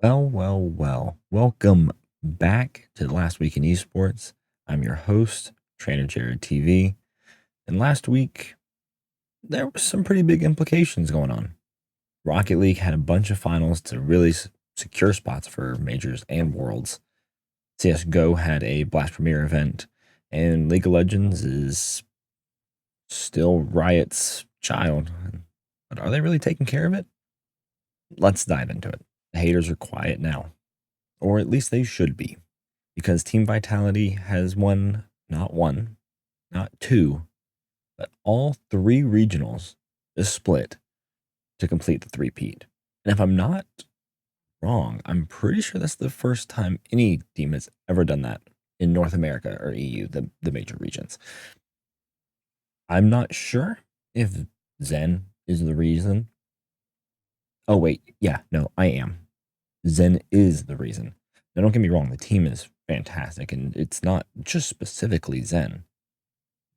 Well. Welcome back to Last Week in Esports. I'm your host, Trainer Jared TV. And last week, there were some pretty big implications going on. Rocket League had a bunch of finals to really secure spots for majors and worlds. CSGO had a Blast Premier event, and League of Legends is still Riot's child. But are they really taking care of it? Let's dive into it. The haters are quiet now, or at least they should be, because Team Vitality has won not one, not two, but all three regionals is split to complete the three-peat. And if I'm not wrong, I'm pretty sure that's the first time any team has ever done that in North America or EU, the major regions. I'm not sure if Zen is the reason. Oh, wait. Yeah, no, I am. Zen is the reason. Now, don't get me wrong, the team is fantastic, and it's not just specifically Zen.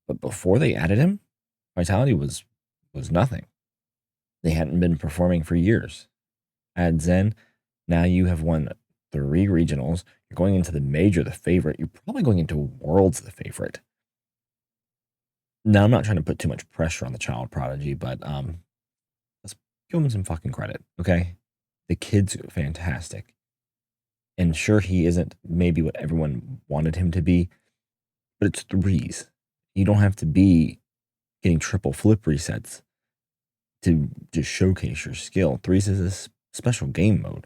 But before they added him, Vitality was nothing. They hadn't been performing for years. Add Zen, now you have won 3 regionals. You're going into the major, the favorite. You're probably going into Worlds, the favorite. Now, I'm not trying to put too much pressure on the child prodigy, but let's give him some fucking credit, okay? The kid's fantastic. And sure, he isn't maybe what everyone wanted him to be, but it's threes. You don't have to be getting triple flip resets to just showcase your skill. Threes is a special game mode.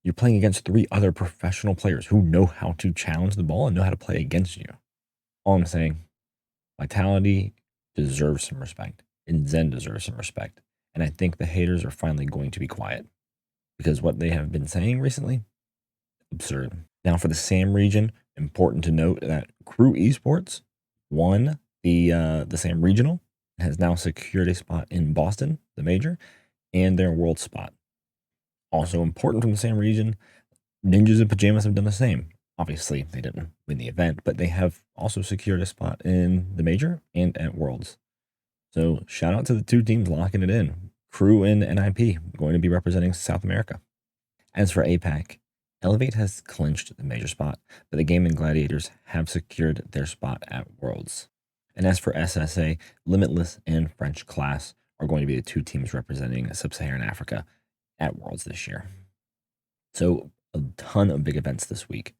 You're playing against 3 other professional players who know how to challenge the ball and know how to play against you. All I'm saying, Vitality deserves some respect, and Zen deserves some respect. And I think the haters are finally going to be quiet, because what they have been saying recently, absurd. Now, for the SAM region, important to note that Crew Esports won the SAM regional, has now secured a spot in Boston, the major, and their world spot. Also important from the SAM region, Ninjas in Pajamas have done the same. Obviously, they didn't win the event, but they have also secured a spot in the major and at Worlds. So shout out to the 2 teams locking it in. Crew and NIP going to be representing South America. As for APAC, Elevate has clinched the major spot, but the Gaming Gladiators have secured their spot at Worlds. And as for SSA, Limitless and French Class are going to be the 2 teams representing Sub-Saharan Africa at Worlds this year. So a ton of big events this week.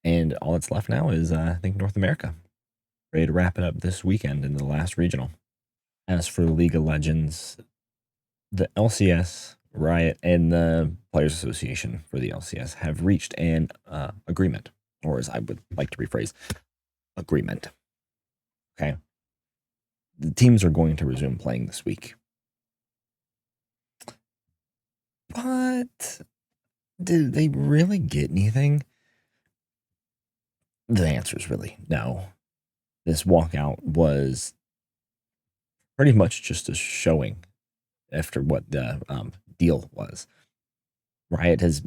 And all that's left now is, I think, North America. Ready to wrap it up this weekend in the last regional. As for League of Legends, the LCS, Riot, and the Players Association for the LCS have reached an agreement, or as I would like to rephrase, agreement. Okay. The teams are going to resume playing this week. But did they really get anything? The answer is really no. This walkout was pretty much just a showing after what the deal was. Riot has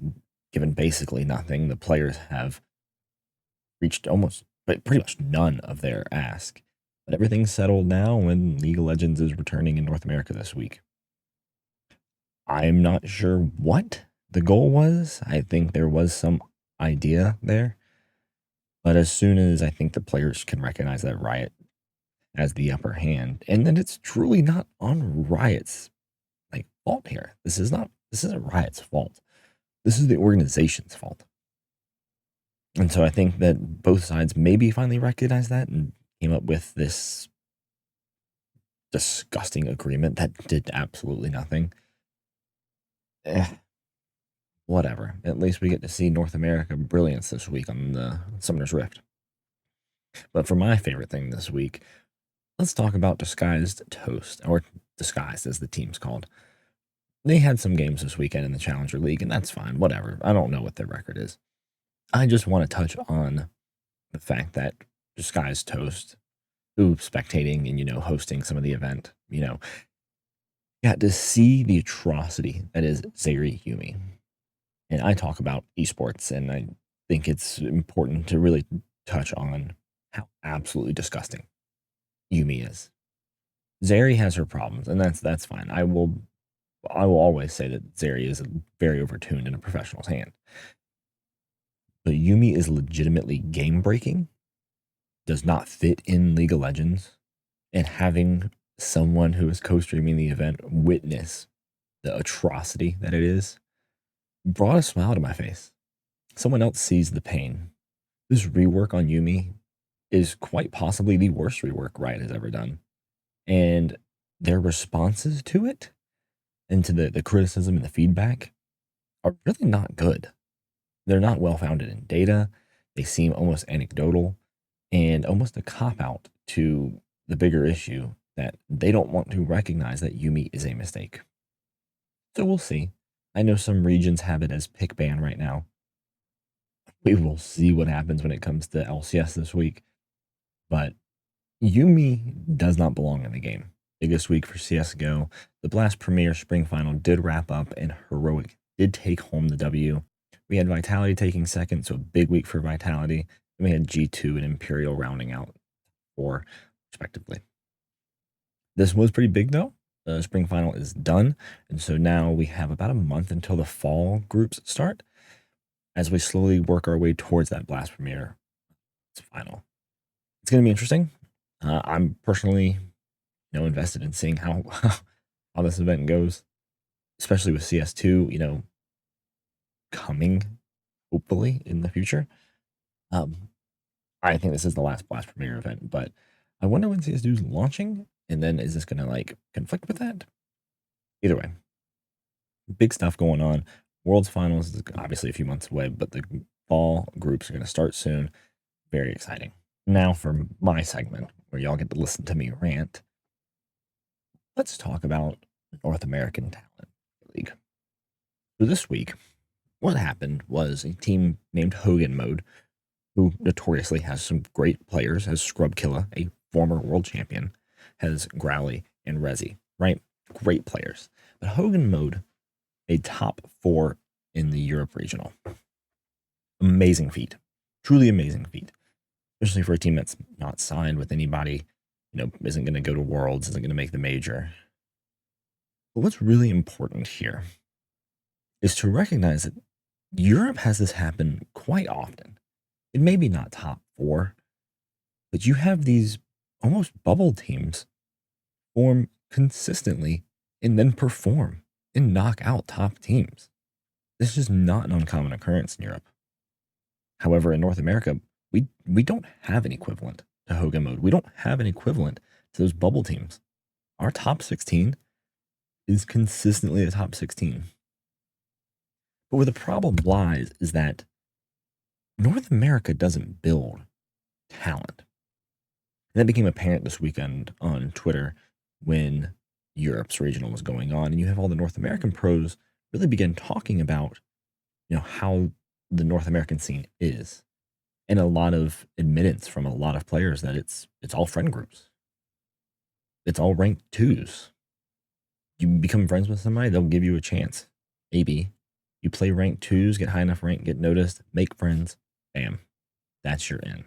given basically nothing. The players have reached almost, but pretty much none of their ask. But everything's settled now, and League of Legends is returning in North America this week. I'm not sure what the goal was. I think there was some idea there. But as soon as I think the players can recognize that Riot has the upper hand, and that it's truly not on Riot's fault here. This isn't Riot's fault. This is the organization's fault. And so I think that both sides maybe finally recognized that and came up with this disgusting agreement that did absolutely nothing. Whatever. At least we get to see North America brilliance this week on the Summoner's Rift. But for my favorite thing this week, let's talk about Disguised Toast, or Disguised as the team's called. They had some games this weekend in the Challenger League, and that's fine. Whatever. I don't know what their record is. I just want to touch on the fact that Disguised Toast, who spectating and, hosting some of the event, got to see the atrocity that is Zeri Yumi. And I talk about esports, and I think it's important to really touch on how absolutely disgusting Yumi is. Zeri has her problems, and that's fine. I will I will always say that Zeri is very overtuned in a professional's hand. But Yumi is legitimately game breaking, does not fit in League of Legends, and having someone who is co-streaming the event witness the atrocity that it is brought a smile to my face. Someone else sees the pain. This rework on Yumi is quite possibly the worst rework Riot has ever done. And their responses to it and to the criticism and the feedback are really not good. They're not well founded in data. They seem almost anecdotal and almost a cop out to the bigger issue that they don't want to recognize that Yumi is a mistake. So we'll see. I know some regions have it as pick ban right now. We will see what happens when it comes to LCS this week. But Yumi does not belong in the game. Biggest week for CSGO. The Blast Premier Spring Final did wrap up, and Heroic did take home the W. We had Vitality taking second, so a big week for Vitality. And we had G2 and Imperial rounding out 4, respectively. This was pretty big, though. The Spring Final is done, and so now we have about a month until the fall groups start as we slowly work our way towards that Blast Premier Final. It's going to be interesting. I'm personally, invested in seeing how how this event goes, especially with CS2, coming hopefully in the future. I think this is the last Blast Premier event, but I wonder when CS2 is launching, and then is this going to like conflict with that? Either way, big stuff going on. World's Finals is obviously a few months away, but the fall groups are going to start soon. Very exciting. Now for my segment where y'all get to listen to me rant. Let's talk about North American Talent League. So this week, what happened was a team named Hogan Mode, who notoriously has some great players, has Scrubkilla, a former world champion, has Growly and Rezi, right? Great players. But Hogan Mode, a top 4 in the Europe regional. Amazing feat. Truly amazing feat. Especially for a team that's not signed with anybody, isn't going to go to Worlds, isn't going to make the major. But what's really important here is to recognize that Europe has this happen quite often. It may be not top 4, but you have these almost bubble teams form consistently and then perform and knock out top teams. This is not an uncommon occurrence in Europe. However, in North America, we don't have an equivalent to Hogan Mode. We don't have an equivalent to those bubble teams. Our top 16 is consistently a top 16. But where the problem lies is that North America doesn't build talent. And that became apparent this weekend on Twitter when Europe's regional was going on. And you have all the North American pros really begin talking about, how the North American scene is. And a lot of admittance from a lot of players that it's all friend groups. It's all ranked 2s. You become friends with somebody, they'll give you a chance. Maybe. You play ranked 2s, get high enough rank, get noticed, make friends, bam. That's your in.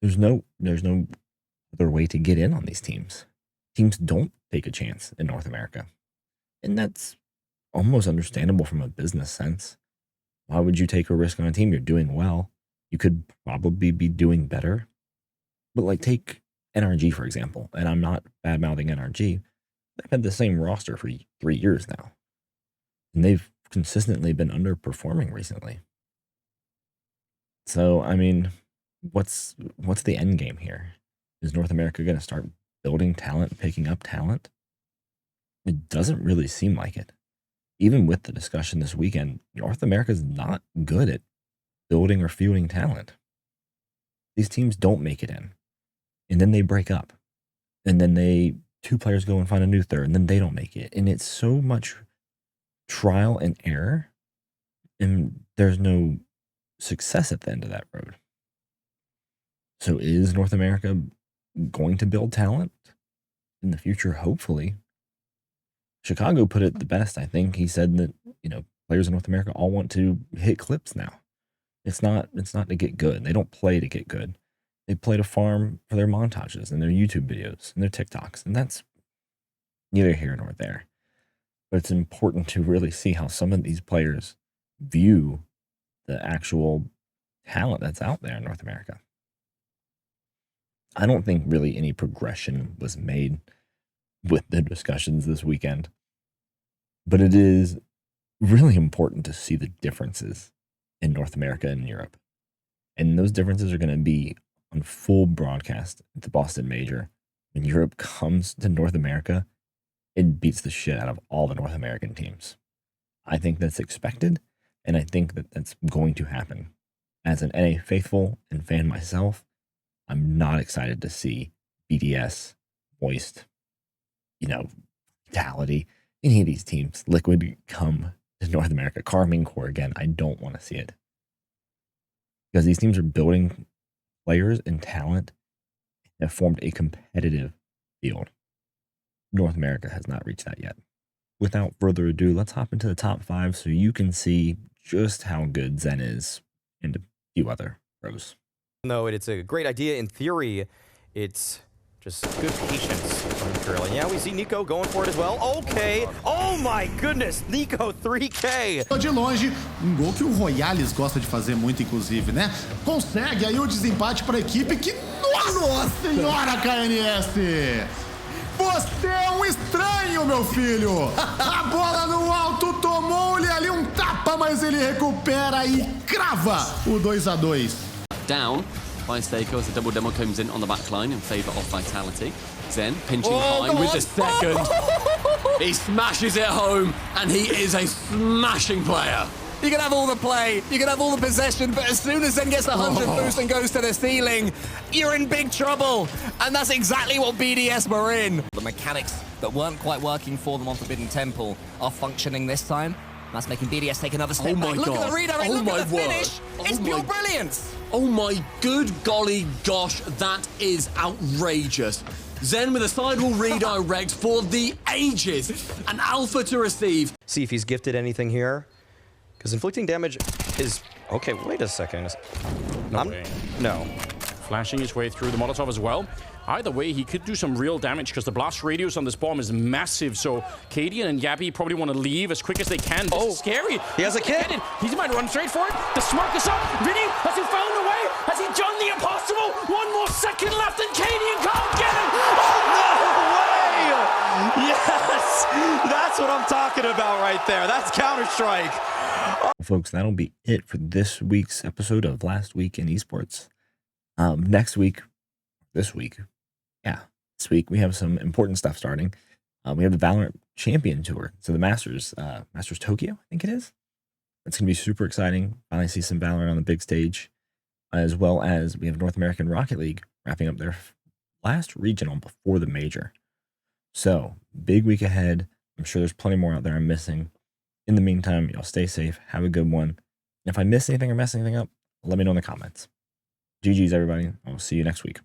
There's no other way to get in on these teams. Teams don't take a chance in North America. And that's almost understandable from a business sense. Why would you take a risk on a team? You're doing well. You could probably be doing better. But like take NRG, for example, and I'm not bad-mouthing NRG. They've had the same roster for 3 years now. And they've consistently been underperforming recently. So, I mean, what's the end game here? Is North America going to start building talent, picking up talent? It doesn't really seem like it. Even with the discussion this weekend, North America is not good at building or fielding talent. These teams don't make it in. And then they break up. And then 2 players go and find a new third, and then they don't make it. And it's so much trial and error, and there's no success at the end of that road. So is North America going to build talent in the future? Hopefully. Chicago put it the best, I think. He said that, players in North America all want to hit clips now. It's not to get good. They don't play to get good. They play to farm for their montages and their YouTube videos and their TikToks. And that's neither here nor there. But it's important to really see how some of these players view the actual talent that's out there in North America. I don't think really any progression was made with the discussions this weekend, but it is really important to see the differences in North America and Europe. And those differences are going to be on full broadcast at the Boston Major. When Europe comes to North America, it beats the shit out of all the North American teams. I think that's expected, and I think that that's going to happen. As an NA faithful and fan myself, I'm not excited to see BDS, Moist, Vitality, any of these teams, Liquid, come to North America. Carmine Core, again, I don't want to see it. Because these teams are building players and talent that have formed a competitive field. North America has not reached that yet. Without further ado, let's hop into the top 5 so you can see just how good Zen is and a few other pros. Though it's a great idea in theory, it's just good patience from Imperial. And yeah, we see Nico going for it as well. Okay. Oh my goodness, Nico 3K. De longe, gol que o Royales gosta de fazer muito, inclusive, né? Consegue aí o desempate para a equipe que... Nossa senhora, KNS! Você é estranho, meu filho! A bola no alto tomou-lhe ali tapa, mas ele recupera e crava o 2-2. Down by Staker as the double demo comes in on the back line in favour of Vitality. Zen pinching high with the second. He smashes it home, and he is a smashing player. You can have all the play, you can have all the possession, but as soon as Zen gets the 100 boost and goes to the ceiling, you're in big trouble. And that's exactly what BDS were in. The mechanics that weren't quite working for them on Forbidden Temple are functioning this time. That's making BDS take another step back. Look at the redirect, look at the finish. It's pure brilliance. Oh my good golly gosh, that is outrageous. Zen with a sidewall redirect for the ages. An alpha to receive. See if he's gifted anything here. Because inflicting damage is... Okay, wait a second. No. Flashing his way through the Molotov as well. Either way, he could do some real damage because the blast radius on this bomb is massive. So Cadian and Yappy probably want to leave as quick as they can. This is scary. He has a kid. He might run straight for it. The smoke is up. Vinny, has he found a way? Has he done the impossible? One more second left and Cadian can't get him. No way! Yes! That's what I'm talking about right there. That's Counter-Strike. Well, folks, that'll be it for this week's episode of Last Week in Esports. This week we have some important stuff starting. We have the Valorant Champion Tour, so the Masters Tokyo, I think it is. It's going to be super exciting. Finally see some Valorant on the big stage, as well as we have North American Rocket League wrapping up their last regional before the major. So, big week ahead. I'm sure there's plenty more out there I'm missing. In the meantime, y'all stay safe. Have a good one. And if I miss anything or mess anything up, let me know in the comments. GG's, everybody. I'll see you next week.